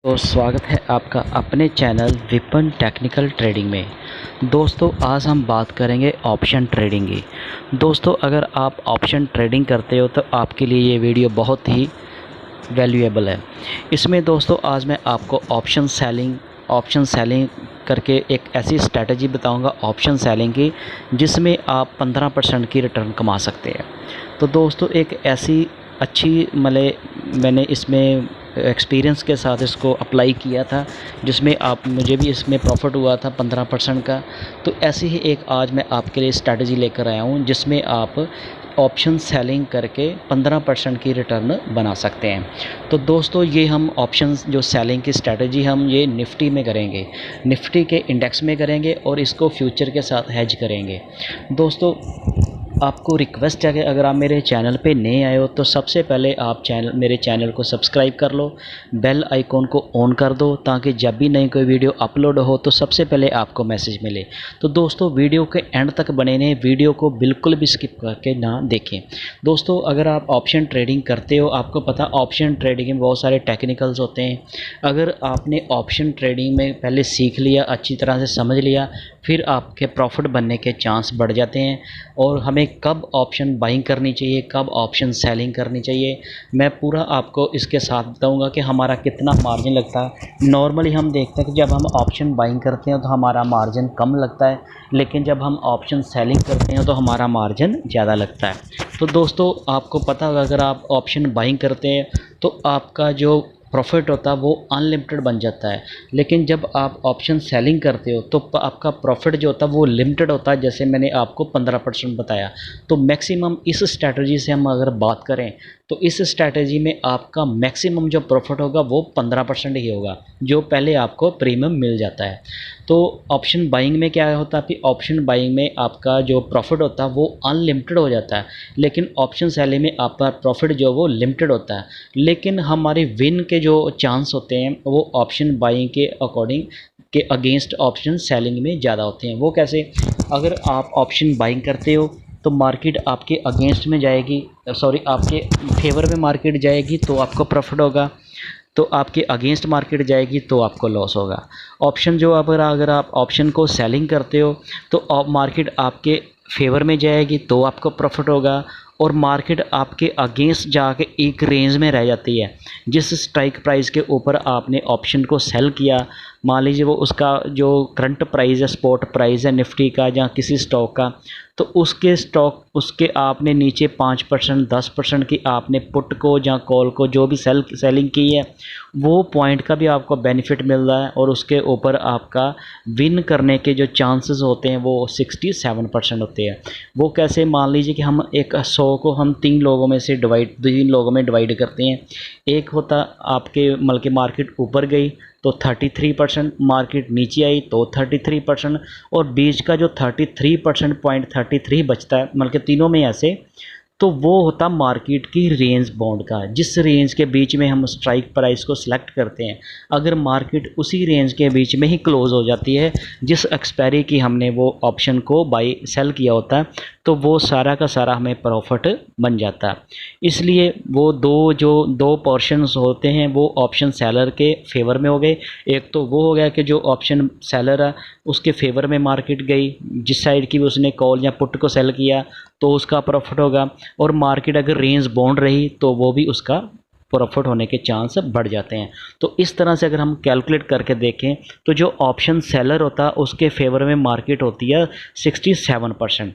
तो स्वागत है आपका अपने चैनल विपन टेक्निकल ट्रेडिंग में। दोस्तों आज हम बात करेंगे ऑप्शन ट्रेडिंग की। दोस्तों अगर आप ऑप्शन ट्रेडिंग करते हो तो आपके लिए ये वीडियो बहुत ही वैल्यूएबल है। इसमें दोस्तों आज मैं आपको ऑप्शन सेलिंग करके एक ऐसी स्ट्रेटजी बताऊंगा ऑप्शन सेलिंग की जिसमें आप 15% की रिटर्न कमा सकते हैं। तो दोस्तों एक ऐसी अच्छी मैंने इसमें एक्सपीरियंस के साथ इसको अप्लाई किया था जिसमें मुझे भी इसमें प्रॉफिट हुआ था 15% का। तो ऐसी ही एक आज मैं आपके लिए स्ट्रैटेजी लेकर आया हूँ जिसमें आप ऑप्शन सेलिंग करके 15% की रिटर्न बना सकते हैं। तो दोस्तों ये हम ऑप्शन जो सेलिंग की स्ट्रैटेजी हम ये निफ्टी में करेंगे, निफ्टी के इंडेक्स में करेंगे और इसको फ्यूचर के साथ हेज करेंगे। दोस्तों आपको रिक्वेस्ट है कि अगर आप मेरे चैनल पे नए आए हो तो सबसे पहले आप मेरे चैनल को सब्सक्राइब कर लो, बेल आइकॉन को ऑन कर दो ताकि जब भी नई कोई वीडियो अपलोड हो तो सबसे पहले आपको मैसेज मिले। तो दोस्तों वीडियो के एंड तक बने रहें, वीडियो को बिल्कुल भी स्किप करके ना देखें। दोस्तों अगर आप ऑप्शन ट्रेडिंग करते हो, आपको पता ऑप्शन ट्रेडिंग में बहुत सारे टेक्निकल्स होते हैं। अगर आपने ऑप्शन ट्रेडिंग में पहले सीख लिया, अच्छी तरह से समझ लिया, फिर आपके प्रॉफिट बनने के चांस बढ़ जाते हैं। और हमें कब ऑप्शन बाइंग करनी चाहिए, कब ऑप्शन सेलिंग करनी चाहिए, मैं पूरा आपको इसके साथ बताऊंगा कि हमारा कितना मार्जिन लगता है। नॉर्मली हम देखते हैं कि जब हम ऑप्शन बाइंग करते हैं तो हमारा मार्जिन कम लगता है, लेकिन जब हम ऑप्शन सेलिंग करते हैं तो हमारा मार्जिन ज़्यादा लगता है। तो दोस्तों आपको पता होगा अगर आप ऑप्शन बाइंग करते हैं तो आपका जो प्रॉफिट होता है वो अनलिमिटेड बन जाता है, लेकिन जब आप ऑप्शन सेलिंग करते हो तो आपका प्रॉफिट जो होता है वो लिमिटेड होता है। जैसे मैंने आपको 15% बताया, तो मैक्सिमम इस स्ट्रैटेजी से हम अगर बात करें तो इस स्ट्रैटेजी में आपका मैक्सिमम जो प्रॉफिट होगा वो 15% ही होगा, जो पहले आपको प्रीमियम मिल जाता है। तो ऑप्शन बाइंग में क्या होता है कि ऑप्शन बाइंग में आपका जो प्रॉफिट होता है वो अनलिमिटेड हो जाता है, लेकिन ऑप्शन सेलिंग में आपका प्रॉफिट जो वो लिमिटेड होता है। लेकिन हमारे विन के जो चांस होते हैं वो ऑप्शन बाइंग के अकॉर्डिंग के अगेंस्ट ऑप्शन सेलिंग में ज़्यादा होते हैं। वो कैसे? अगर आप ऑप्शन बाइंग करते हो तो मार्केट आपके अगेंस्ट में जाएगी, आपके फेवर में मार्केट जाएगी तो आपको प्रॉफिट होगा, तो आपके अगेंस्ट मार्केट जाएगी तो आपको लॉस होगा। ऑप्शन जो अगर आप ऑप्शन को सेलिंग करते हो तो मार्केट आपके फेवर में जाएगी तो आपको प्रॉफिट होगा, और मार्केट आपके अगेंस्ट जाके एक रेंज में रह जाती है। जिस स्ट्राइक प्राइस के ऊपर आपने ऑप्शन को सेल किया, मान लीजिए वो उसका जो करंट प्राइस है, स्पॉट प्राइस है निफ्टी का या किसी स्टॉक का, तो उसके आपने नीचे 5% 10% की आपने पुट को या कॉल को जो भी सेलिंग की है वो पॉइंट का भी आपको बेनिफिट मिल रहा है, और उसके ऊपर आपका विन करने के जो चांसेस होते हैं वो 67% होते हैं। वो कैसे? मान लीजिए कि हम एक 100 को हम 3 लोगों में डिवाइड करते हैं। एक होता आपके मार्केट ऊपर गई तो 33%, मार्केट नीचे आई तो 33%, और बीच का जो 33% पॉइंट 33 बचता है तीनों में ऐसे, तो वो होता मार्केट की रेंज बाउंड का। जिस रेंज के बीच में हम स्ट्राइक प्राइस को सिलेक्ट करते हैं, अगर मार्केट उसी रेंज के बीच में ही क्लोज हो जाती है जिस एक्सपायरी की हमने वो ऑप्शन को बाई सेल किया होता है, तो वो सारा का सारा हमें प्रॉफिट बन जाता है। इसलिए वो दो पोर्शंस होते हैं वो ऑप्शन सेलर के फेवर में हो गए। एक तो वो हो गया कि जो ऑप्शन सेलर है उसके फेवर में मार्केट गई, जिस साइड की भी उसने कॉल या पुट को सेल किया तो उसका प्रॉफिट होगा, और मार्केट अगर रेंज बाउंड रही तो वो भी उसका प्रॉफिट होने के चांस बढ़ जाते हैं। तो इस तरह से अगर हम कैलकुलेट करके देखें तो जो ऑप्शन सेलर होता है उसके फेवर में मार्केट होती है 67%,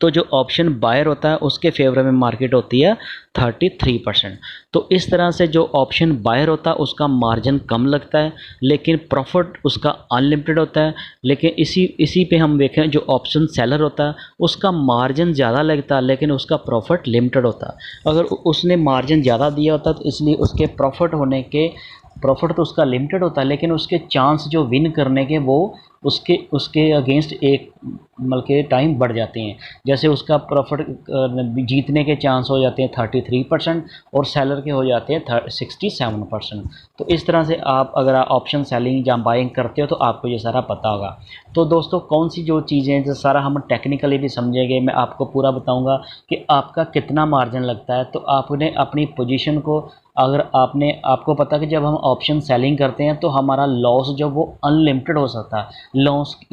तो जो ऑप्शन बायर होता है उसके फेवर में मार्केट होती है 33%। तो इस तरह से जो ऑप्शन बायर होता है उसका मार्जिन कम लगता है, लेकिन प्रॉफिट उसका अनलिमिटेड होता है। लेकिन इसी पे हम देखें जो ऑप्शन सेलर होता है उसका मार्जिन ज़्यादा लगता है, लेकिन उसका प्रॉफिट लिमिटेड होता है। अगर उसने मार्जिन ज़्यादा दिया होता तो इसलिए उसके प्रॉफिट तो उसका लिमिटेड होता है, लेकिन उसके चांस जो विन करने के वो उसके अगेंस्ट एक के टाइम बढ़ जाते हैं। जैसे उसका प्रॉफिट जीतने के चांस हो जाते हैं 33%, और सेलर के हो जाते हैं 67%। तो इस तरह से अगर आप ऑप्शन सेलिंग या बाइंग करते हो तो आपको ये सारा पता होगा। तो दोस्तों कौन सी जो चीज़ें जो सारा हम टेक्निकली भी समझेंगे, मैं आपको पूरा बताऊंगा कि आपका कितना मार्जिन लगता है। तो आपने अपनी पोजीशन को अगर आपको पता है कि जब हम ऑप्शन सेलिंग करते हैं तो हमारा लॉस जो वो अनलिमिटेड हो सकता है।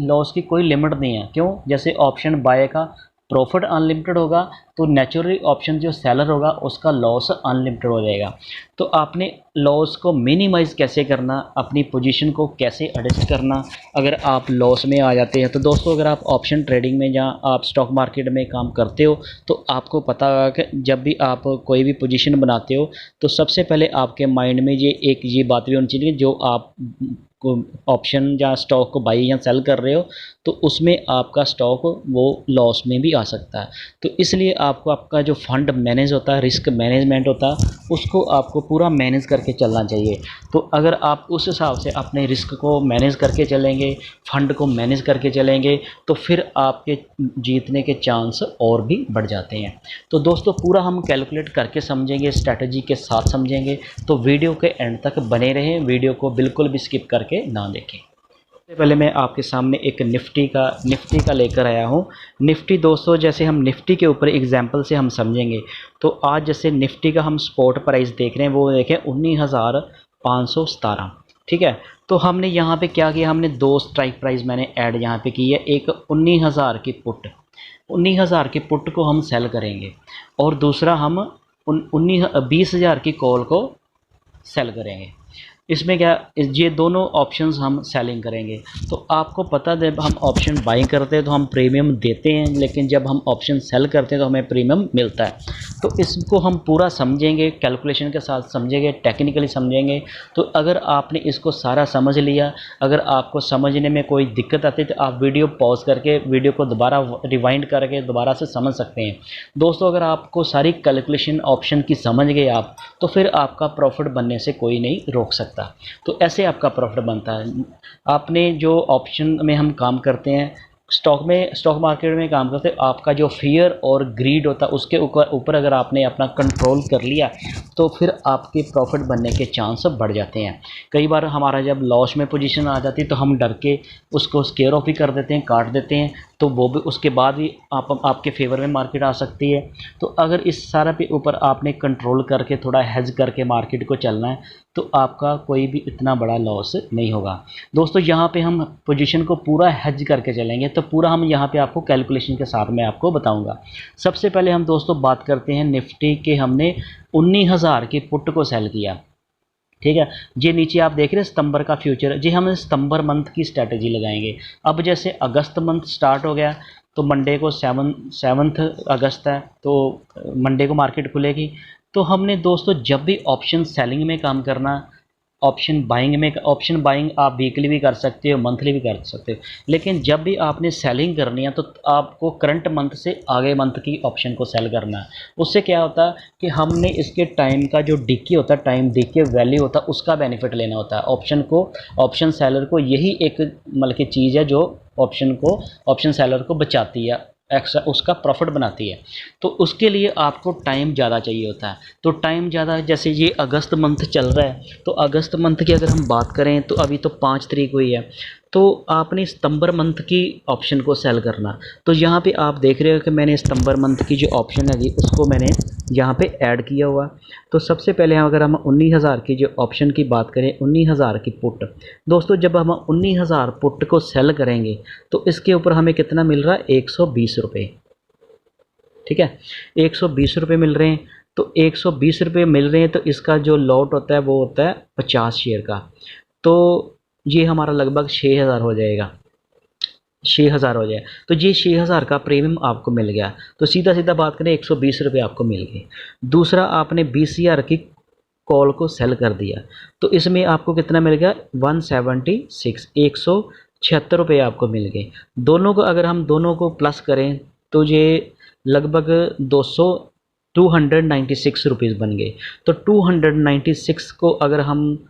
लॉस की कोई लिमिट नहीं है। क्यों? जैसे ऑप्शन बाय का प्रॉफिट अनलिमिटेड होगा तो नेचुरली ऑप्शन जो सेलर होगा उसका लॉस अनलिमिटेड हो जाएगा। तो आपने लॉस को मिनिमाइज़ कैसे करना, अपनी पोजीशन को कैसे एडजस्ट करना अगर आप लॉस में आ जाते हैं। तो दोस्तों, अगर आप ऑप्शन ट्रेडिंग में जहाँ आप स्टॉक मार्केट में काम करते हो तो आपको पता होगा कि जब भी आप कोई भी पोजीशन बनाते हो तो सबसे पहले आपके माइंड में ये बात भी होनी चाहिए, जो आप को ऑप्शन या स्टॉक को बाई या सेल कर रहे हो तो उसमें आपका स्टॉक वो लॉस में भी आ सकता है। तो इसलिए आपको आपका जो फंड मैनेज होता है, रिस्क मैनेजमेंट होता है, उसको आपको पूरा मैनेज करके चलना चाहिए। तो अगर आप उस हिसाब से अपने रिस्क को मैनेज करके चलेंगे, फंड को मैनेज करके चलेंगे, तो फिर आपके जीतने के चांस और भी बढ़ जाते हैं। तो दोस्तों, पूरा हम कैलकुलेट करके समझेंगे, स्ट्रैटेजी के साथ समझेंगे। तो वीडियो के एंड तक बने रहें, वीडियो को बिल्कुल भी स्किप करके ना देखें। सबसे पहले मैं आपके सामने एक निफ्टी का लेकर आया हूँ। निफ्टी दोस्तों, जैसे हम निफ्टी के ऊपर एग्जांपल से हम समझेंगे। तो आज जैसे निफ्टी का हम स्पॉट प्राइस देख रहे हैं, वो देखें 19,517। ठीक है। तो हमने यहाँ पे क्या किया, हमने दो स्ट्राइक प्राइस मैंने ऐड यहाँ पे की है। एक 19,000 की पुट, 19,000 की पुट को हम सेल करेंगे और दूसरा हम 20,000 की कॉल को सेल करेंगे। इसमें क्या, ये दोनों ऑप्शंस हम सेलिंग करेंगे। तो आपको पता है, जब हम ऑप्शन बाइंग करते हैं तो हम प्रीमियम देते हैं, लेकिन जब हम ऑप्शन सेल करते हैं तो हमें प्रीमियम मिलता है। तो इसको हम पूरा समझेंगे, कैलकुलेशन के साथ समझेंगे, टेक्निकली समझेंगे। तो अगर आपने इसको सारा समझ लिया, अगर आपको समझने में कोई दिक्कत आती है तो आप वीडियो पॉज करके वीडियो को दोबारा रिवाइंड करके दोबारा से समझ सकते हैं। दोस्तों, अगर आपको सारी कैलकुलेशन ऑप्शन की समझ गए आप, तो फिर आपका प्रॉफिट बनने से कोई नहीं रोक सकता। तो ऐसे आपका प्रॉफिट बनता है। आपने जो ऑप्शन में हम काम करते हैं, स्टॉक मार्केट में काम करते हैं, आपका जो फियर और ग्रीड होता है उसके ऊपर अगर आपने अपना कंट्रोल कर लिया तो फिर आपके प्रॉफिट बनने के चांस बढ़ जाते हैं। कई बार हमारा जब लॉस में पोजीशन आ जाती है तो हम डर के उसको स्केयर ऑफ ही कर देते हैं, काट देते हैं, तो वो भी उसके बाद भी आपके फेवर में मार्केट आ सकती है। तो अगर इस सारा पे ऊपर आपने कंट्रोल करके थोड़ा हेज करके मार्केट को चलना है तो आपका कोई भी इतना बड़ा लॉस नहीं होगा। दोस्तों, यहाँ पे हम पोजीशन को पूरा हेज करके चलेंगे, तो पूरा हम यहाँ पे आपको कैलकुलेशन के साथ में आपको बताऊंगा। सबसे पहले हम दोस्तों बात करते हैं निफ्टी के। हमने 19,000 की पुट को सेल किया। ठीक है। ये नीचे आप देख रहे हैं सितंबर का फ्यूचर, जी हम सितंबर मंथ की स्ट्रैटेजी लगाएंगे। अब जैसे अगस्त मंथ स्टार्ट हो गया तो मंडे को 7 अगस्त है, तो मंडे को मार्केट खुलेगी। तो हमने दोस्तों जब भी ऑप्शन सेलिंग में काम करना, ऑप्शन बाइंग आप वीकली भी कर सकते हो, मंथली भी कर सकते हो, लेकिन जब भी आपने सेलिंग करनी है तो आपको करंट मंथ से आगे मंथ की ऑप्शन को सेल करना है। उससे क्या होता है कि हमने इसके टाइम का जो डिके होता है, टाइम डिके वैल्यू होता है, उसका बेनिफिट लेना होता है। ऑप्शन सेलर को यही एक मतलब की चीज़ है जो ऑप्शन सेलर को बचाती है, एक्स्ट्रा उसका प्रॉफिट बनाती है। तो उसके लिए आपको टाइम ज़्यादा चाहिए होता है। तो टाइम ज़्यादा, जैसे ये अगस्त मंथ चल रहा है, तो अगस्त मंथ की अगर हम बात करें तो अभी तो 5 तारीख हुई है, तो आपने सितंबर मंथ की ऑप्शन को सेल करना। तो यहाँ पे आप देख रहे हो कि मैंने सितंबर मंथ की जो ऑप्शन है उसको मैंने यहाँ पे ऐड किया हुआ। तो सबसे पहले अगर हम 19,000 की जो ऑप्शन की बात करें, 19,000 की पुट, दोस्तों जब हम 19,000 पुट को सेल करेंगे तो इसके ऊपर हमें कितना मिल रहा है, 120 रुपये। ठीक है, 120 रुपये मिल रहे हैं। तो 120 रुपये मिल रहे हैं तो इसका जो लॉट होता है वो होता है 50 शेयर का। तो ये हमारा लगभग 6,000 हो जाएगा, 6,000 हो जाए। तो ये 6,000 का प्रीमियम आपको मिल गया। तो सीधा सीधा बात करें, 120 रुपये आपको मिल गए। दूसरा, आपने 20,000 की कॉल को सेल कर दिया तो इसमें आपको कितना मिल गया, 176 रुपये आपको मिल गए। दोनों को अगर हम दोनों को प्लस करें तो ये लगभग 296 रुपीज़ बन गए। तो 296 को अगर हम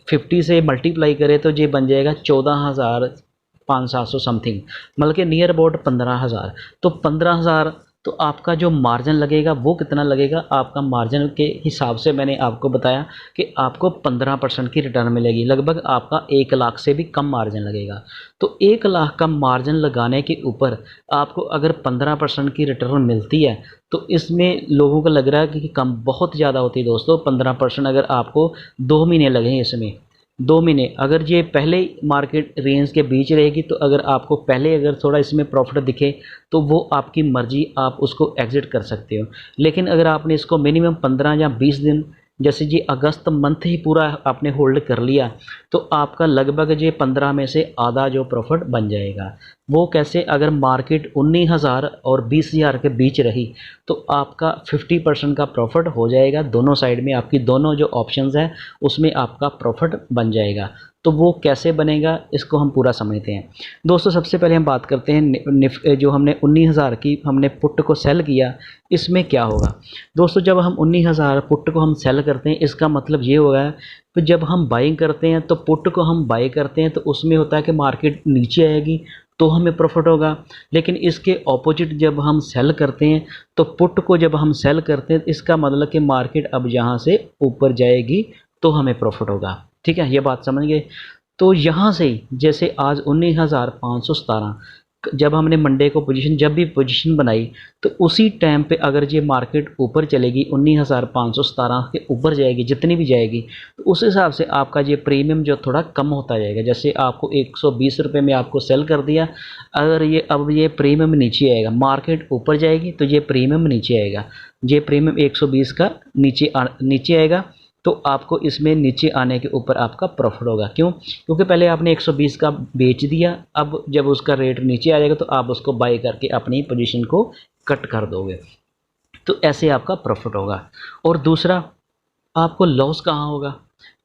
50 से मल्टीप्लाई करें तो ये बन जाएगा 14,500 समथिंग, मतलब कि नियर अबाउट 15,000। तो 15,000, तो तो आपका जो मार्जिन लगेगा वो कितना लगेगा, आपका मार्जिन के हिसाब से मैंने आपको बताया कि आपको 15% की रिटर्न मिलेगी, लगभग आपका 1 लाख से भी कम मार्जिन लगेगा। तो 1 लाख का मार्जिन लगाने के ऊपर आपको अगर 15% की रिटर्न मिलती है तो इसमें लोगों को लग रहा है कि कम बहुत ज़्यादा होती है दोस्तों। 15% अगर आपको 2 महीने लगें, इसमें 2 महीने अगर ये पहले मार्केट रेंज के बीच रहेगी तो अगर आपको पहले अगर थोड़ा इसमें प्रॉफिट दिखे तो वो आपकी मर्ज़ी, आप उसको एग्ज़िट कर सकते हो। लेकिन अगर आपने इसको मिनिमम 15 या 20 दिन, जैसे जी अगस्त मंथ ही पूरा आपने होल्ड कर लिया, तो आपका लगभग ये 15 में से आधा जो प्रॉफिट बन जाएगा। वो कैसे, अगर मार्केट 19,000 और 20,000 के बीच रही तो आपका 50% का प्रॉफिट हो जाएगा। दोनों साइड में आपकी दोनों जो ऑप्शंस हैं उसमें आपका प्रॉफिट बन जाएगा। तो वो कैसे बनेगा इसको हम पूरा समझते हैं दोस्तों। सबसे पहले हम बात करते हैं जो हमने 19,000 की हमने पुट को सेल किया, इसमें क्या होगा दोस्तों। जब हम 19,000 पुट को हम सेल करते हैं, इसका मतलब ये होगा कि जब हम बाइंग करते हैं तो पुट को हम बाई करते हैं तो उसमें होता है कि मार्केट नीचे आएगी तो हमें प्रॉफिट होगा। लेकिन इसके ऑपोजिट जब हम सेल करते हैं तो पुट को जब हम सेल करते हैं इसका मतलब कि मार्केट अब यहाँ से ऊपर जाएगी तो हमें प्रॉफिट होगा। ठीक है, ये बात समझ गए। तो यहाँ से जैसे आज 19,517 जब हमने मंडे को पोजीशन, जब भी पोजीशन बनाई तो उसी टाइम पे अगर ये मार्केट ऊपर चलेगी 19,517 के ऊपर जाएगी, जितनी भी जाएगी, तो उस हिसाब से आपका ये प्रीमियम जो थोड़ा कम होता जाएगा। जैसे आपको 120 रुपये में आपको सेल कर दिया, अगर ये अब ये प्रीमियम नीचे आएगा, मार्केट ऊपर जाएगी तो ये प्रीमियम नीचे आएगा। ये प्रीमियम 120 का नीचे आएगा तो आपको इसमें नीचे आने के ऊपर आपका प्रॉफिट होगा। क्यों? क्योंकि पहले आपने 120 का बेच दिया, अब जब उसका रेट नीचे आ जाएगा तो आप उसको बाई करके अपनी पोजीशन को कट कर दोगे, तो ऐसे आपका प्रॉफिट होगा। और दूसरा, आपको लॉस कहाँ होगा?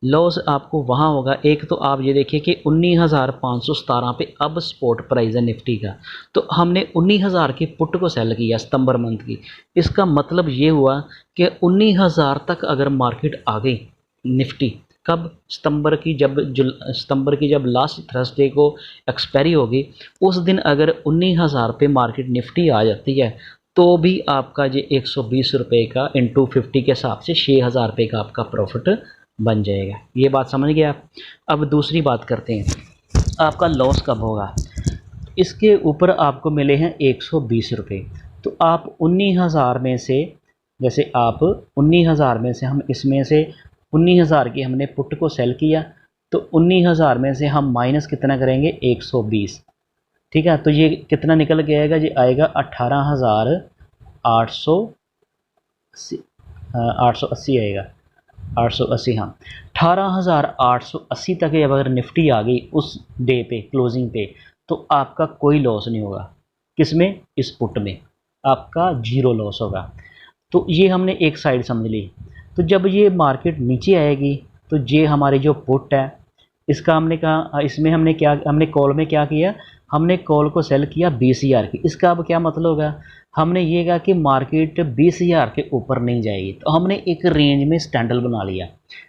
लॉस आपको वहाँ होगा, एक तो आप ये देखिए कि 19,517 पे अब स्पॉट प्राइस है निफ्टी का, तो हमने 19,000 की पुट को सेल किया सितंबर मंथ की। इसका मतलब ये हुआ कि 19,000 तक अगर मार्केट आ गई निफ्टी, कब? सितंबर की जब लास्ट थर्सडे को एक्सपायरी होगी उस दिन अगर 19,000 पे मार्केट निफ्टी आ जाती है तो भी आपका ये 120 रुपये का इंटू 50 के हिसाब से 6,000 रुपये का आपका प्रॉफिट बन जाएगा। ये बात समझ गए आप। अब दूसरी बात करते हैं, आपका लॉस कब होगा। इसके ऊपर आपको मिले हैं 120 रुपये, तो आप 19,000 में से, जैसे आप 19,000 में से हम इसमें से 19,000 की हमने पुट को सेल किया तो 19,000 में से हम माइनस कितना करेंगे? 120। ठीक है, तो ये कितना निकल के आएगा? ये आएगा 18,880 आएगा, 880। हाँ, 18,880 तक जब अगर निफ्टी आ गई उस डे पे क्लोजिंग पे तो आपका कोई लॉस नहीं होगा। किसमें? इस पुट में आपका 0 लॉस होगा। तो ये हमने एक साइड समझ ली। तो जब ये मार्केट नीचे आएगी तो ये हमारी जो पुट है इसका हमने कहा, इसमें हमने कॉल में क्या किया, हमने कॉल को सेल किया 20,000 की। इसका अब क्या मतलब होगा, हमने ये कहा कि मार्केट 20,000 के ऊपर नहीं जाएगी, तो हमने एक रेंज में स्टैंडल बना लिया।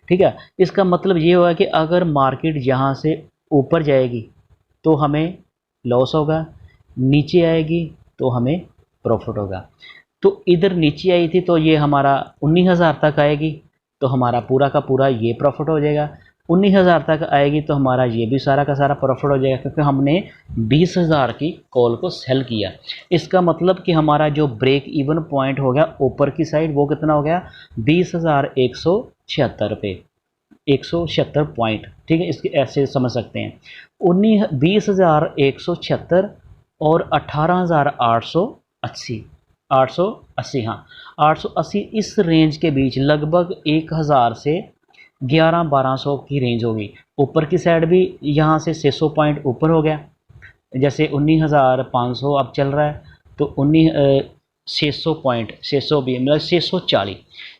ठीक है, इसका मतलब ये हुआ कि अगर मार्केट यहाँ से ऊपर जाएगी तो हमें लॉस होगा, नीचे आएगी तो हमें प्रॉफिट होगा। तो इधर नीचे आई थी तो ये हमारा 19,000 तक आएगी तो हमारा पूरा का पूरा ये प्रॉफिट हो जाएगा। 19,000 तक आएगी तो हमारा ये भी सारा का सारा प्रॉफिट हो जाएगा, क्योंकि हमने 20,000 की कॉल को सेल किया। इसका मतलब कि हमारा जो ब्रेक इवन पॉइंट हो गया ऊपर की साइड वो कितना हो गया? 20,176 रुपये, 176 पॉइंट। ठीक है, इसके ऐसे समझ सकते हैं 20,176 और 18,880, 880। हाँ, 880 इस रेंज के बीच लगभग 1,000 से 1100-1200 की रेंज होगी। ऊपर की साइड भी यहाँ से 600 पॉइंट ऊपर हो गया, जैसे 19,500 अब चल रहा है तो 600 पॉइंट, 600 भी मतलब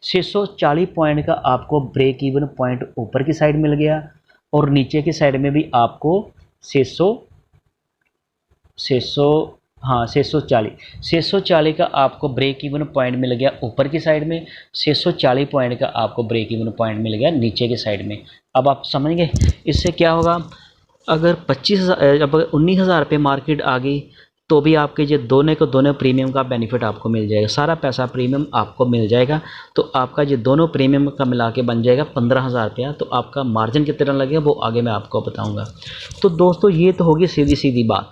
640 पॉइंट का आपको ब्रेक इवन पॉइंट ऊपर की साइड मिल गया और नीचे की साइड में भी आपको 640 का आपको ब्रेक इवन पॉइंट मिल गया ऊपर की साइड में, 640 पॉइंट का आपको ब्रेक इवन पॉइंट मिल गया नीचे की साइड में। अब आप समझ गए इससे क्या होगा। अगर 19,000 पे मार्केट आ गई तो भी आपके ये दोनों को दोनों प्रीमियम का बेनिफिट आपको मिल जाएगा, सारा पैसा प्रीमियम आपको मिल जाएगा। तो आपका ये दोनों प्रीमियम का मिला के बन जाएगा 15,000 रुपया। तो आपका मार्जिन कितना लगेगा वो आगे मैं आपको बताऊँगा। तो दोस्तों ये तो होगी सीधी सीधी बात।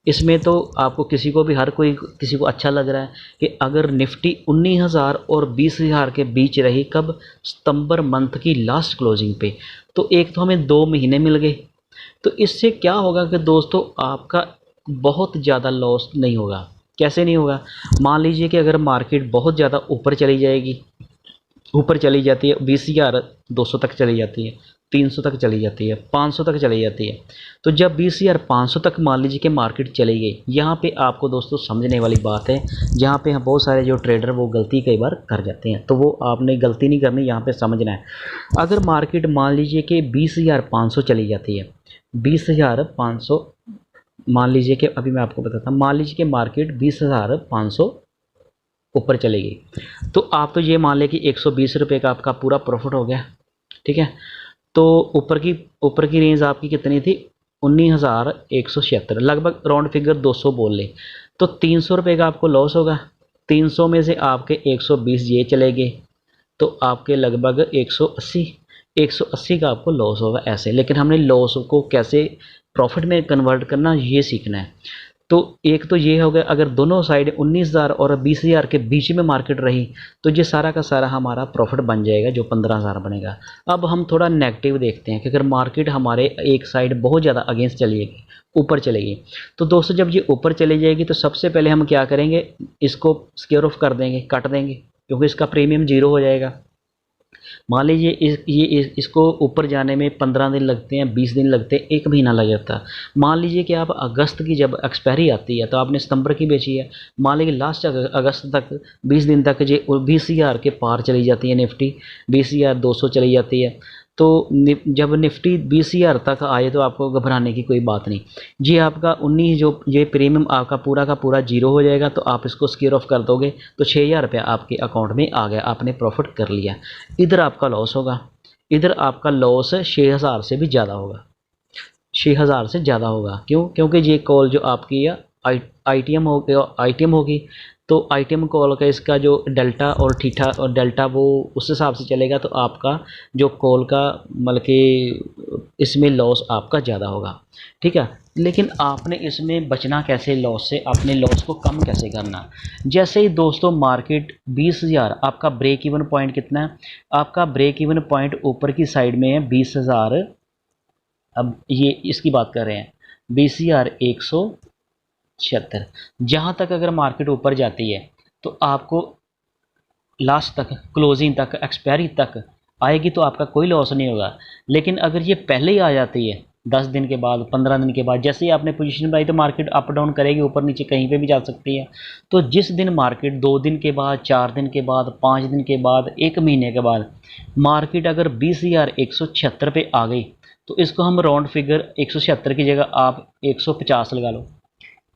इसमें तो आपको किसी को भी हर कोई किसी को अच्छा लग रहा है कि अगर निफ्टी 19,000 और 20,000 के बीच रही, कब, सितंबर मंथ की लास्ट क्लोजिंग पे, तो एक तो हमें 2 महीने मिल गए। तो इससे क्या होगा कि दोस्तों आपका बहुत ज़्यादा लॉस नहीं होगा। कैसे नहीं होगा? मान लीजिए कि अगर मार्केट बहुत ज़्यादा ऊपर चली जाएगी, ऊपर चली जाती है 20,200 तक चली जाती है, 300 तक चली जाती है, 500 तक चली जाती है। तो जब 20,500 तक मान लीजिए कि मार्केट चली गई, यहाँ पे आपको दोस्तों समझने वाली बात है, जहाँ पे हम बहुत सारे जो ट्रेडर वो गलती कई बार कर जाते हैं, तो वो आपने गलती नहीं करनी, यहाँ पे समझना है। अगर मार्केट मान लीजिए कि 20,500 चली जाती है, 20,500 मान लीजिए कि अभी मैं आपको बताता हूँ, मान लीजिए कि मार्केट 20,500 ऊपर चली गई, तो आप तो ये मान लें कि 120 रुपये का आपका पूरा प्रॉफिट हो गया। ठीक है, तो ऊपर की रेंज आपकी कितनी थी? 19,176, लगभग राउंड फिगर 200 बोल ले, तो 300 रुपये का आपको लॉस होगा। 300 में से आपके 120 ये चले गए, तो आपके लगभग 180 का आपको लॉस होगा ऐसे। लेकिन हमने लॉस को कैसे प्रॉफिट में कन्वर्ट करना ये सीखना है। तो एक तो ये हो गया, अगर दोनों साइड 19,000 और 20,000 के बीच में मार्केट रही, तो ये सारा का सारा हमारा प्रॉफिट बन जाएगा, जो 15,000 बनेगा। अब हम थोड़ा नेगेटिव देखते हैं कि अगर मार्केट हमारे एक साइड बहुत ज़्यादा अगेंस्ट चलेगी, ऊपर चलेगी, तो दोस्तों जब ये ऊपर चली जाएगी तो सबसे पहले हम क्या करेंगे, इसको स्क्वेयर ऑफ कर देंगे, काट देंगे, क्योंकि इसका प्रीमियम 0 हो जाएगा। मान लीजिए इसको ऊपर जाने में 15 दिन लगते हैं, 20 दिन लगते हैं, 1 महीना लग जाता है। मान लीजिए कि आप अगस्त की जब एक्सपायरी आती है तो आपने सितंबर की बेची है, मान लीजिए लास्ट अगस्त तक 20 दिन तक ये 20,000 के पार चली जाती है निफ्टी, 20,200 चली जाती है। तो जब निफ्टी 20,000 तक आए तो आपको घबराने की कोई बात नहीं। जी आपका 19 जो ये प्रीमियम आपका पूरा का पूरा 0 हो जाएगा, तो आप इसको स्क्वेयर ऑफ कर दोगे तो 6,000 रुपया आपके अकाउंट में आ गया, आपने प्रॉफिट कर लिया। इधर आपका लॉस होगा, इधर आपका लॉस 6,000 से भी ज़्यादा होगा, 6,000 से ज़्यादा होगा। क्यों? क्योंकि ये कॉल जो आपकी आईटीएम होगी, तो आईटीएम कॉल का इसका जो डेल्टा और थीटा और डेल्टा वो उस हिसाब से चलेगा, तो आपका जो कॉल का मतलब कि इसमें लॉस आपका ज़्यादा होगा। ठीक है, लेकिन आपने इसमें बचना कैसे लॉस से, अपने लॉस को कम कैसे करना? जैसे ही दोस्तों मार्केट 20,000, आपका ब्रेक इवन पॉइंट कितना है? आपका ब्रेक इवन पॉइंट ऊपर की साइड में है 20,000। अब ये इसकी बात कर रहे हैं 20,176। जहाँ तक अगर मार्केट ऊपर जाती है तो आपको लास्ट तक, क्लोजिंग तक, एक्सपायरी तक आएगी तो आपका कोई लॉस नहीं होगा। लेकिन अगर ये पहले ही आ जाती है 10 दिन के बाद, 15 दिन के बाद, जैसे ही आपने पोजीशन बनाई तो मार्केट अप डाउन करेगी, ऊपर नीचे कहीं पे भी जा सकती है। तो जिस दिन मार्केट 2 दिन के बाद, 4 दिन के बाद, 5 दिन के बाद, 1 महीने के बाद मार्केट अगर 20,176 पे आ गई, तो इसको हम राउंड फिगर 176 की जगह आप 150 लगा लो,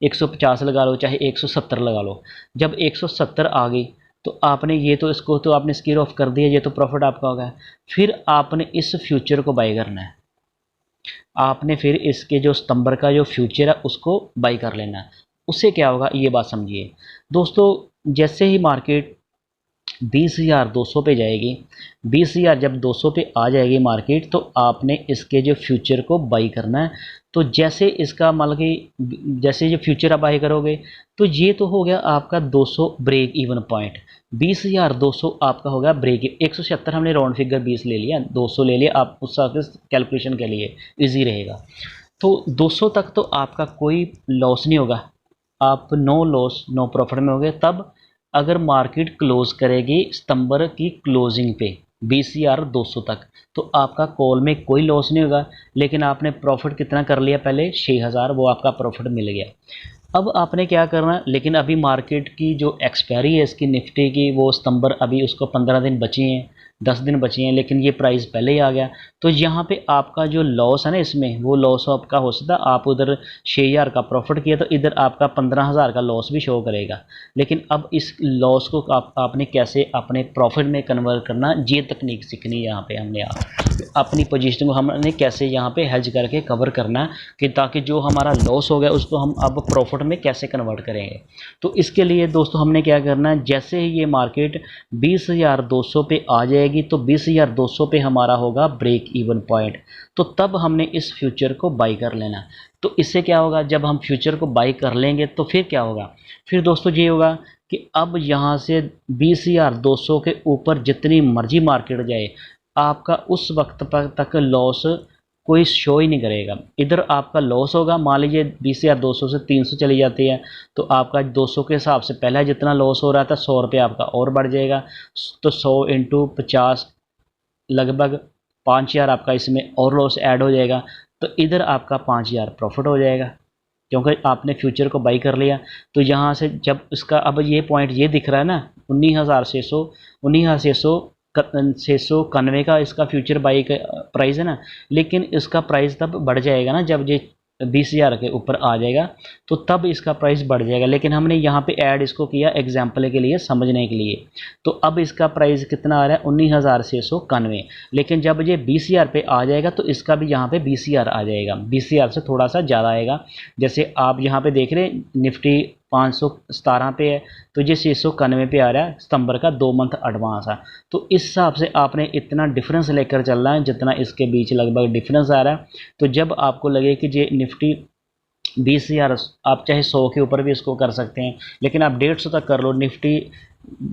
150 लगा लो, चाहे 170 लगा लो। जब 170 आ गई तो आपने ये तो इसको तो आपने स्क्वेयर ऑफ कर दिया, ये तो प्रॉफिट आपका होगा। फिर आपने इस फ्यूचर को बाई करना है, आपने फिर इसके जो सितंबर का जो फ्यूचर है उसको बाई कर लेना है। उससे क्या होगा ये बात समझिए दोस्तों। जैसे ही मार्केट 20,200 पे जाएगी, 20,000 जब 200 पे आ जाएगी मार्केट, तो आपने इसके जो फ्यूचर को बाई करना है। तो जैसे इसका मतलब कि जैसे जो फ्यूचर आप बाई करोगे, तो ये तो हो गया आपका 200 ब्रेक इवन पॉइंट, 20,200 आपका हो गया ब्रेक। 176 हमने राउंड फिगर 20 ले लिया, 200 ले लिया, आप उस हिसाब से कैलकुलेशन के लिए ईजी रहेगा। तो 200 तक तो आपका कोई लॉस नहीं होगा, आप नो लॉस नो प्रॉफिट में हो गए। तब अगर मार्केट क्लोज करेगी सितंबर की क्लोजिंग पे 20,200 तक, तो आपका कॉल में कोई लॉस नहीं होगा। लेकिन आपने प्रॉफिट कितना कर लिया पहले? 6,000, वो आपका प्रॉफिट मिल गया। अब आपने क्या करना, लेकिन अभी मार्केट की जो एक्सपायरी है इसकी निफ्टी की, वो सितंबर, अभी उसको 15 दिन बचे हैं, 10 दिन बचे हैं, लेकिन ये प्राइस पहले ही आ गया। तो यहाँ पे आपका जो लॉस है ना, इसमें वो लॉस आपका हो सकता है, आप उधर 6000 का प्रॉफिट किया तो इधर आपका 15000 का लॉस भी शो करेगा। लेकिन अब इस लॉस को आपने कैसे अपने प्रॉफिट में कन्वर्ट करना, ये तकनीक सीखनी है। यहाँ पे हमने अपनी पोजीशन को हमने कैसे यहाँ पे हेज करके कवर करना है, कि ताकि जो हमारा लॉस हो गया उसको हम अब प्रॉफिट में कैसे कन्वर्ट करेंगे। तो इसके लिए दोस्तों हमने क्या करना है, जैसे ही ये मार्केट 20200 पे आ जाएगी तो 20200 पे हमारा होगा ब्रेक इवन पॉइंट, तो तब हमने इस फ्यूचर को बाई कर लेना। तो इससे क्या होगा, जब हम फ्यूचर को बाई कर लेंगे तो फिर क्या होगा, फिर दोस्तों ये होगा कि अब यहाँ से 20200 के ऊपर जितनी मर्जी मार्केट जाए, आपका उस वक्त तक लॉस कोई शो ही नहीं करेगा। इधर आपका लॉस होगा, मान लीजिए 20200 से 300 चली जाती है तो आपका 200 के हिसाब से पहले जितना लॉस हो रहा था 100 रुपये आपका और बढ़ जाएगा। तो 100 × 50 लगभग 5000 आपका इसमें और लॉस ऐड हो जाएगा। तो इधर आपका 5000 प्रॉफिट हो जाएगा, क्योंकि आपने फ्यूचर को बाई कर लिया। तो यहाँ से जब इसका अब ये पॉइंट ये दिख रहा है ना, 19,691 का इसका फ्यूचर बाई का प्राइस है ना, लेकिन इसका प्राइस तब बढ़ जाएगा ना जब ये 20000 के ऊपर आ जाएगा, तो तब इसका प्राइस बढ़ जाएगा। लेकिन हमने यहाँ पे ऐड इसको किया एग्जाम्पल के लिए, समझने के लिए। तो अब इसका प्राइस कितना आ रहा है, 19,691। लेकिन जब ये 20000 पे आ जाएगा तो इसका भी यहाँ पे 20000 आ जाएगा, 20000 से थोड़ा सा ज़्यादा आएगा। जैसे आप यहाँ पे देख रहे हैं निफ्टी 517 पे है, तो ये 691 पे आ रहा है, सितंबर का 2 मंथ एडवांस है। तो इस हिसाब से आपने इतना डिफरेंस लेकर चलना है जितना इसके बीच लगभग डिफरेंस आ रहा है। तो जब आपको लगे कि ये निफ्टी 20000, आप चाहे 100 के ऊपर भी इसको कर सकते हैं, लेकिन आप 150 तक कर लो, निफ्टी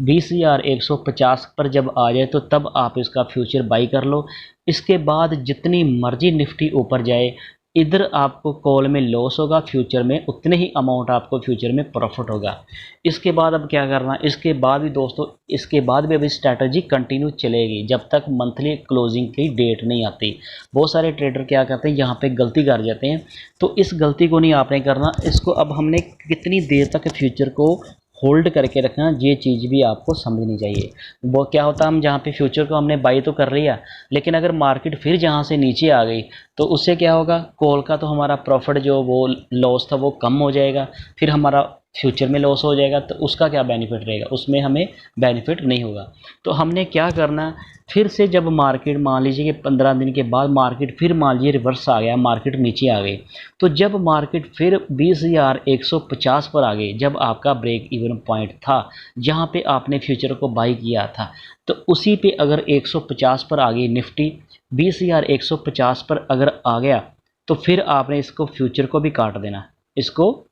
20150 पर जब आ जाए तो तब आप इसका फ्यूचर बाई कर लो। इसके बाद जितनी मर्जी निफ्टी ऊपर जाए, इधर आपको कॉल में लॉस होगा, फ्यूचर में उतने ही अमाउंट आपको फ्यूचर में प्रॉफिट होगा। इसके बाद अब क्या करना, इसके बाद भी दोस्तों, इसके बाद भी अभी स्ट्रैटेजी कंटिन्यू चलेगी जब तक मंथली क्लोजिंग की डेट नहीं आती। बहुत सारे ट्रेडर क्या करते हैं, यहाँ पे गलती कर जाते हैं, तो इस गलती को नहीं आपने करना। इसको अब हमने कितनी देर तक फ्यूचर को होल्ड करके रखना, ये चीज़ भी आपको समझनी चाहिए। वो क्या होता है, हम जहाँ पे फ्यूचर को हमने बाई तो कर लिया, लेकिन अगर मार्केट फिर जहाँ से नीचे आ गई तो उससे क्या होगा, कॉल का तो हमारा प्रॉफिट जो वो लॉस था वो कम हो जाएगा, फिर हमारा फ्यूचर में लॉस हो जाएगा, तो उसका क्या बेनिफिट रहेगा, उसमें हमें बेनिफिट नहीं होगा। तो हमने क्या करना, फिर से जब मार्केट मान लीजिए कि 15 दिन के बाद मार्केट फिर मान लीजिए रिवर्स आ गया, मार्केट नीचे आ गई, तो जब मार्केट फिर 20150 पर आ गई, जब आपका ब्रेक इवन पॉइंट था जहाँ पे आपने फ्यूचर को बाई किया था, तो उसी पे अगर 150 पर आ गई निफ्टी, 20150 पर अगर आ गया, तो फिर आपने इसको फ्यूचर को भी काट देना, इसको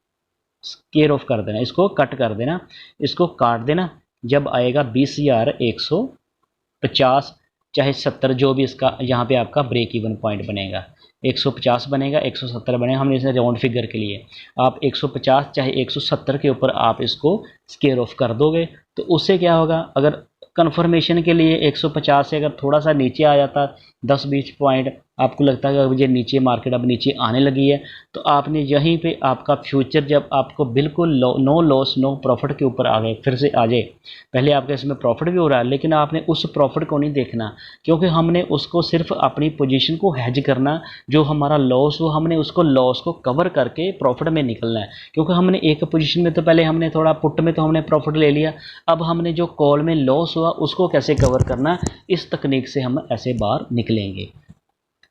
स्केयर ऑफ कर देना, इसको कट कर देना, इसको काट देना। जब आएगा 20150 चाहे 70, जो भी इसका यहाँ पे आपका ब्रेक इवन पॉइंट बनेगा, 150 बनेगा, 170 बनेगा, हमने इसे राउंड फिगर के लिए, आप 150 चाहे 170 के ऊपर आप इसको स्केयर ऑफ कर दोगे। तो उससे क्या होगा, अगर कन्फर्मेशन के लिए 150 से अगर थोड़ा सा नीचे आ जाता 10-20 पॉइंट, आपको लगता है कि अब ये नीचे मार्केट अब नीचे आने लगी है, तो आपने यहीं पे आपका फ्यूचर जब आपको बिल्कुल नो लॉस नो प्रॉफिट के ऊपर आ गए, फिर से आ जाए, पहले आपके इसमें प्रॉफिट भी हो रहा है, लेकिन आपने उस प्रॉफिट को नहीं देखना, क्योंकि हमने उसको सिर्फ अपनी पोजीशन को हेज करना, जो हमारा लॉस हो हमने उसको लॉस को कवर करके प्रॉफिट में निकलना है। क्योंकि हमने एक पोजीशन में तो पहले हमने थोड़ा पुट में तो हमने प्रॉफिट ले लिया, अब हमने जो कॉल में लॉस हुआ उसको कैसे कवर करना, इस तकनीक से हम ऐसे बाहर निकलेंगे।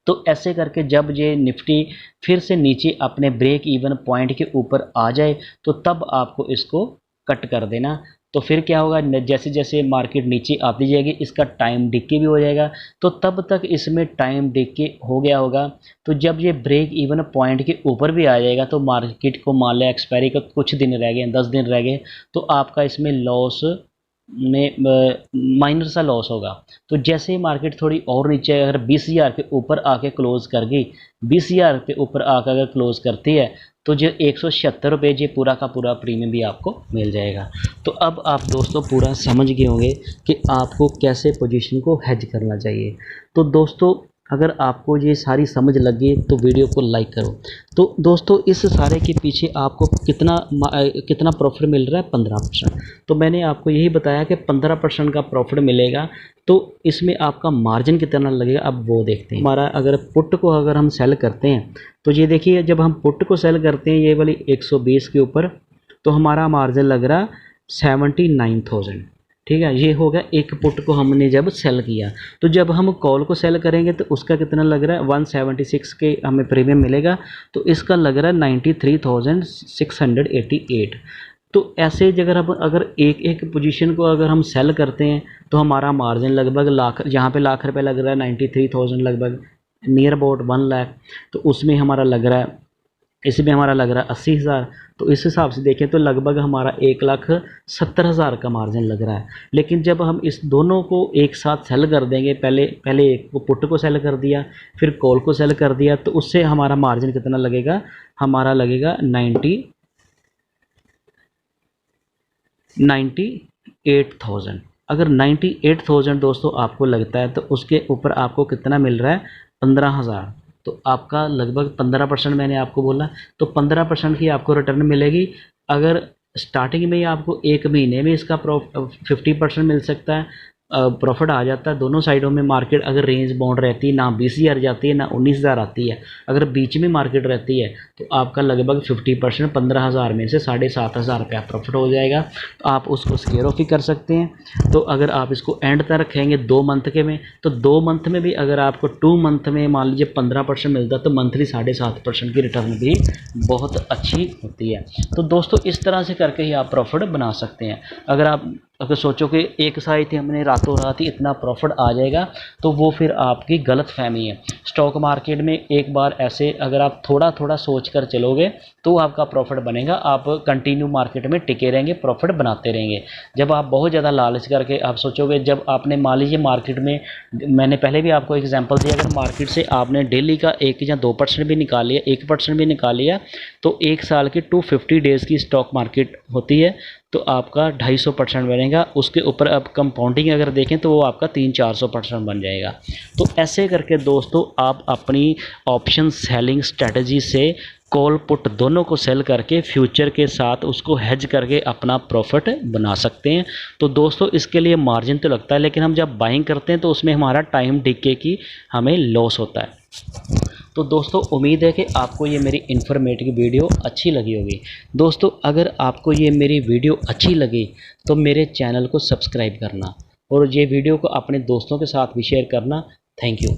तो ऐसे करके जब ये निफ्टी फिर से नीचे अपने ब्रेक इवन पॉइंट के ऊपर आ जाए, तो तब आपको इसको कट कर देना। तो फिर क्या होगा, जैसे जैसे मार्केट नीचे आती जाएगी इसका टाइम डिके भी हो जाएगा, तो तब तक इसमें टाइम डिके हो गया होगा। तो जब ये ब्रेक इवन पॉइंट के ऊपर भी आ जाएगा, तो मार्केट को मान लिया एक्सपायरी का कुछ दिन रह गए, 10 दिन रह गए, तो आपका इसमें लॉस में माइनर सा लॉस होगा। तो जैसे ही मार्केट थोड़ी और नीचे अगर 20000 के ऊपर आके क्लोज कर गई, 20000 के ऊपर आकर अगर क्लोज करती है, तो जो 176 रुपये जो पूरा का पूरा प्रीमियम भी आपको मिल जाएगा। तो अब आप दोस्तों पूरा समझ गए होंगे कि आपको कैसे पोजीशन को हेज करना चाहिए। तो दोस्तों अगर आपको ये सारी समझ लगे तो वीडियो को लाइक करो। तो दोस्तों इस सारे के पीछे आपको कितना प्रॉफिट मिल रहा है, 15%। तो मैंने आपको यही बताया कि 15% का प्रॉफिट मिलेगा। तो इसमें आपका मार्जिन कितना लगेगा, अब वो देखते हैं। हमारा अगर पुट को अगर हम सेल करते हैं तो ये देखिए, जब हम पुट को सेल करते हैं ये वाली 120 के ऊपर, तो हमारा मार्जिन लग रहा 79,000। ठीक है, ये हो गया एक पुट को हमने जब सेल किया। तो जब हम कॉल को सेल करेंगे तो उसका कितना लग रहा है, 176 के हमें प्रीमियम मिलेगा। तो इसका लग रहा है 93,688। तो ऐसे जगह हम अगर एक एक पोजीशन को अगर हम सेल करते हैं तो हमारा मार्जिन लगभग लाख, जहाँ पे लाख रुपये लग रहा है 93,000, लगभग नियर अबाउट 1 लाख। तो उसमें हमारा लग रहा है, इसमें हमारा लग रहा है 80,000। तो इस हिसाब से देखें तो लगभग हमारा 1,70,000 का मार्जिन लग रहा है। लेकिन जब हम इस दोनों को एक साथ सेल कर देंगे, पहले एक को पुट को सेल कर दिया, फिर कॉल को सेल कर दिया, तो उससे हमारा मार्जिन कितना लगेगा, हमारा लगेगा 98,000। अगर 98,000 दोस्तों आपको लगता है तो उसके ऊपर आपको कितना मिल रहा है, 15,000। तो आपका लगभग 15% मैंने आपको बोला, तो 15% की आपको रिटर्न मिलेगी। अगर स्टार्टिंग में ही आपको एक महीने में इसका 50% मिल सकता है, प्रॉफिट आ जाता है। दोनों साइडों में मार्केट अगर रेंज बाउंड रहती है, ना 20,000 जाती है ना 19,000 आती है, अगर बीच में मार्केट रहती है तो आपका लगभग 50% 15,000 में से 7,500 रुपया प्रॉफिट हो जाएगा। तो आप उसको स्केयर ऑफ ही कर सकते हैं। तो अगर आप इसको एंड तक रखेंगे 2 मंथ के में, तो 2 मंथ में भी अगर आपको 2 मंथ में मान लीजिए 15% मिलता है तो मंथली 7.5% की रिटर्न भी बहुत अच्छी होती है। तो दोस्तों इस तरह से करके ही आप प्रॉफिट बना सकते हैं। अगर सोचो कि एक साइड थी हमने रातों रात ही इतना प्रॉफिट आ जाएगा, तो वो फिर आपकी गलत फहमी है। स्टॉक मार्केट में एक बार ऐसे अगर आप थोड़ा थोड़ा सोच कर चलोगे तो आपका प्रॉफिट बनेगा। आप कंटिन्यू मार्केट में टिके रहेंगे, प्रॉफिट बनाते रहेंगे। जब आप बहुत ज़्यादा लालच करके आप सोचोगे, जब आपने मान लीजिए मार्केट में, मैंने पहले भी आपको एग्जांपल दिया, अगर मार्केट से आपने डेली का 1 या 2% भी निकाल लिया, 1% भी निकाल लिया, तो 1 साल की 250 डेज़ की स्टॉक मार्केट होती है, तो आपका 250% बनेगा। उसके ऊपर अब कंपाउंडिंग अगर देखें तो वो आपका 300-400% बन जाएगा। तो ऐसे करके दोस्तों आप अपनी ऑप्शन सेलिंग स्ट्रेटजी से कॉल पुट दोनों को सेल करके फ्यूचर के साथ उसको हेज करके अपना प्रॉफिट बना सकते हैं। तो दोस्तों इसके लिए मार्जिन तो लगता है, लेकिन हम जब बाइंग करते हैं तो उसमें हमारा टाइम डिके की हमें लॉस होता है। तो दोस्तों उम्मीद है कि आपको ये मेरी इन्फॉर्मेटिव वीडियो अच्छी लगी होगी। दोस्तों अगर आपको ये मेरी वीडियो अच्छी लगी तो मेरे चैनल को सब्सक्राइब करना और ये वीडियो को अपने दोस्तों के साथ भी शेयर करना। Thank you.